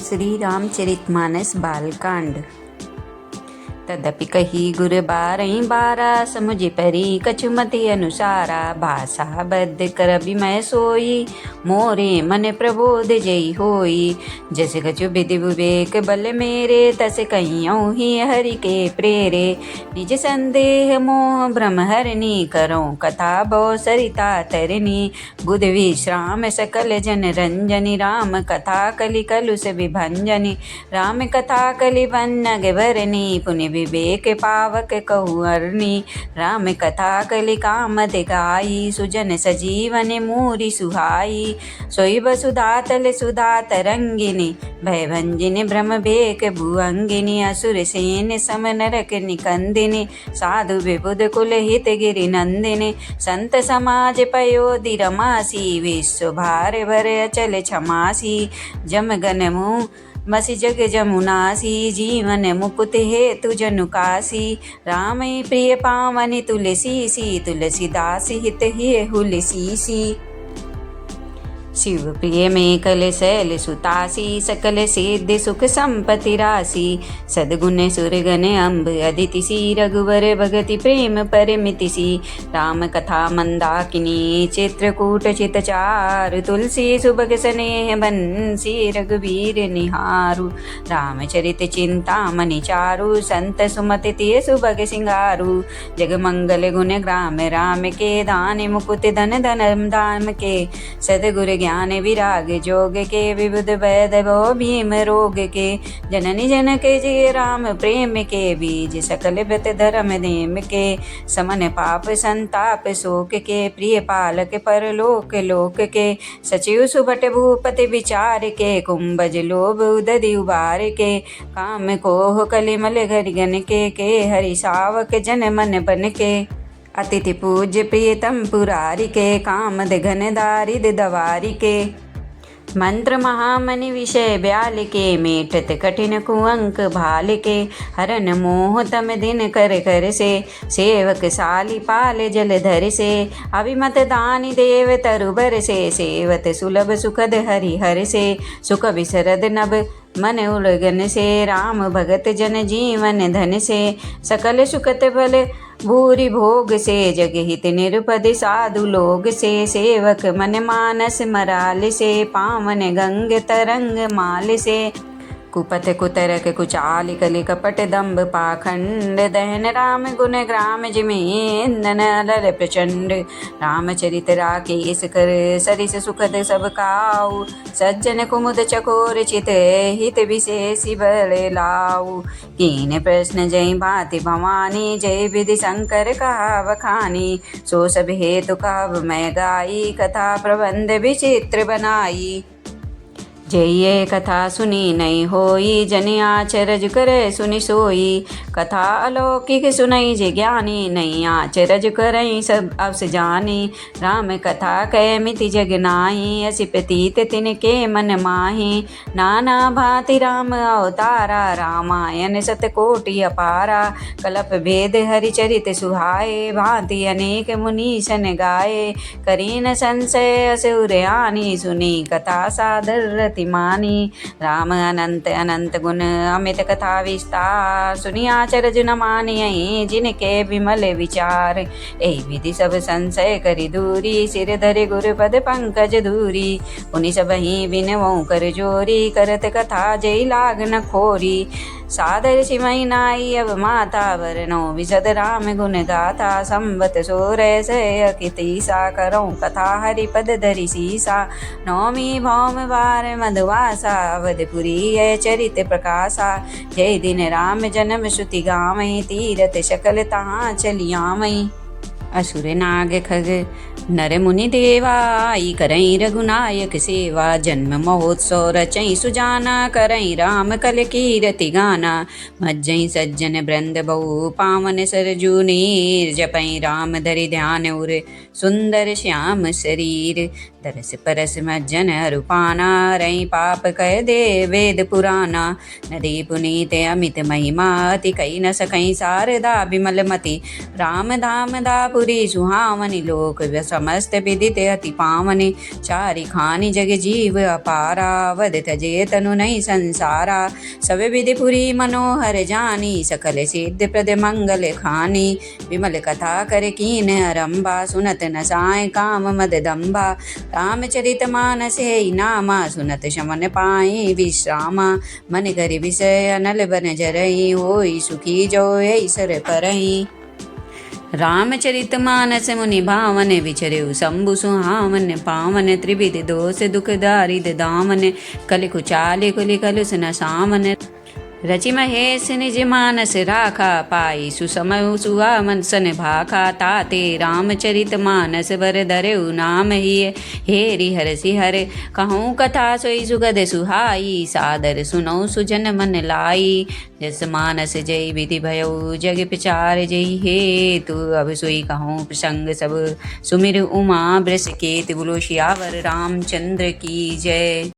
श्री रामचरितमानस बालकांड। तदपि कही गुर बारही बारा, समुझि परी कछुमति अनुसारा। भाषा बद्ध कर मैं सोई, मोरे मन प्रबोध जई होई। जस कछु विधि विवेक बल मेरे, तस कहियौ ही हरि के प्रेरे। निज संदेह मोह भ्रम हरनी, करो कथा बहु सरिता तरनी। बुध विश्राम सकल जन रंजनी, राम कथा कलि कलुष विभंजनी। राम कथा कलि बन्नग भरनी, पुनि विवेक पावक कहु हरनी। राम कथा कलि कामद गाई, सुजन सजीवन मूरि सुहाई। सोई वसुधा तल सुधा तरंगिनी, भयभंजनी भ्रम बेक भुअंगिनी। असुर सेन सम नरक निकंदिनी, साधु विबुध कुल हित गिरि नंदिनी। संत समाज पयोधि रमासी, विश्व भार भर अचल क्षमासी। जम गन मुँह मसी जग जमुनासी, जीवन मुकुत हेतु जनु कासी। राम प्रिय पावनि तुलसीसी, तुलसीदास हित ही हुलसीसी। शिव प्रिय में कल शैल सुतासी, सकल सिद्धि सुख संपत्ति राशि। सद्गुण सुरगन अम्ब अदिति सी, रघुवर भगति प्रेम परमिति सी। राम कथा मंदाकिनी, चित्रकूट चितचारु। तुलसी सुभग स्नेह बंसी, रघुवीर निहारु। रामचरित चिंतामणि चारु, संत सुमति तिय सुभग सिंगारु। जग मंगल गुण ग्राम राम के, दान मुकुट धन धन धाम के। सद्गुर ज्ञान विराग जोग के, विबुध वैद भव भीम रोग के। जननी जनक जय राम प्रेम के, बीज सकल व्रत धर्म नेम के। समन पाप संताप शोक के, प्रिय पालक परलोक लोक के। सचिव सुभट भूपति विचार के, कुंभज लोभ उदधि उबार के। काम कोह कलिमल घरिगन के हरि सावक जन मन बन के। अतिथि पूज्य प्रियतम पुरारी के, कामद घन दारिद दवारी के। मंत्र महामणि विषय ब्याल के, मेटत कठिन कुअंक भाल के। हरन मोह तम दिन कर कर से, सेवक साली पाल जलधर से। अभिमत दानी देव तरुबर से, सेवत सुलभ सुखद हरि हर से। सुख विसरद नभ मन उलगन से, राम भगत जन जीवन धन से। सकल सुखत बल भूरि भोग से, जग हित निरुपद साधु लोग से। सेवक मन मानस मराल से, पावन गंग तरंग माल से। कुपथ कुतरक कुचाल कलि कपट दंभ पाखंड, दहन राम गुण ग्राम जिमेंदन लल प्रचंड। रामचरित राकेश कर, सरिस सुखद सब काऊ। सज्जन कुमुद चकोर चित, हित विशेष बल लाऊ। कीन प्रश्न जय भांति भवानी, जय विधि शंकर कहा बखानी। सो सब हेतु काव मैं गाई, कथा प्रबंध विचित्र बनाई। जय कथा सुनी नहीं होई, जन आचरज करे सुनि सोई। कथा अलौकिक सुनई जे ज्ञानी, नहीं आचरज करई सब अवस जानी। राम कथा कह मिति जग नाही, असि प्रतीत तिनके मन माही। नाना भांति राम अवतारा, रामायण सतकोटि अपारा। कलप भेद हरिचरित सुहाए, भांति अनेक मुनीशन गाए। करीन संशय असुर आनी, सुनी कथा सादर रति मानी। राम अनंत अनंत गुण अमित कथा विस्तार, सुनि आचरज न मानियहि जिनके विमल विचार। एहि विधि सब संशय करि दूरी, सिर धरि गुर पद पंकज धूरी। उनि सबहि बिनवउ कर जोरी, करत कथा जय लाग न खोरी। सादर सिमई नाई अब माता, वरनो विशद राम गुण गाथा। संवत सोरय सय अकितीसा, करऊँ कथा हरिपद धरि सीसा। नौमी भौम बार मधुवासा, अवधपुरी है चरित प्रकाशा। जय दिन राम जन्म श्रुति गावई, तीरथ सकल तहाँ चलियावई। असुर नाग खग नर मुनि देवा, आई करई रघुनायक सेवा। जन्म महोत्सव रचई सुजाना, करई राम कल कीरति गाना। मज्जई सज्जन वृंद बहु, पावन सरजू नीर। जपई राम धरि ध्यान उर, सुंदर श्याम शरीर। तरस परस मज्जन अरुपाना रही पाप कह दे वेद पुराना नदी पुनीत अमित महिमा अति कई न सकई शारदा बिमल मति राम धाम दापुरी सुहावनी लोक समस्त विदित अति पावनी चारि खानी जग जीव अपारा वद तजे तनु नहीं संसारा सब विधि पुरी मनोहर जानी सकल सिद्ध प्रद मंगल खानी विमल कथा कर कीन अरंबा सुनत न साय काम मद दम्बा रामचरित मानस है नामा सुनत शमन पाई विश्रामा मन करि विषय अनल बन जरई होई सुखी जो ऐसर परई रामचरित मानस मुनि भावन विचरऊ शंभु सुहावन पावन त्रिविध दोष दुख दारिद दामन कलि कुचाल कुलि कलुष न सामन रचि महेश निज मानस राखा पाई सुसमय सुहावन सन भाखा ताते रामचरित मानस वर धरऊ नाम ही हेरि हरसि हर कहूँ कथा सोई सुगद सुहाई सादर सुनौ सुजन मन लाई जस मानस जय विधि भयऊ जग पिचार जय हे तू अब सोई कहूँ प्रसंग सब सुमिर उमा बृष केत बुलो शियावर रामचंद्र की जय।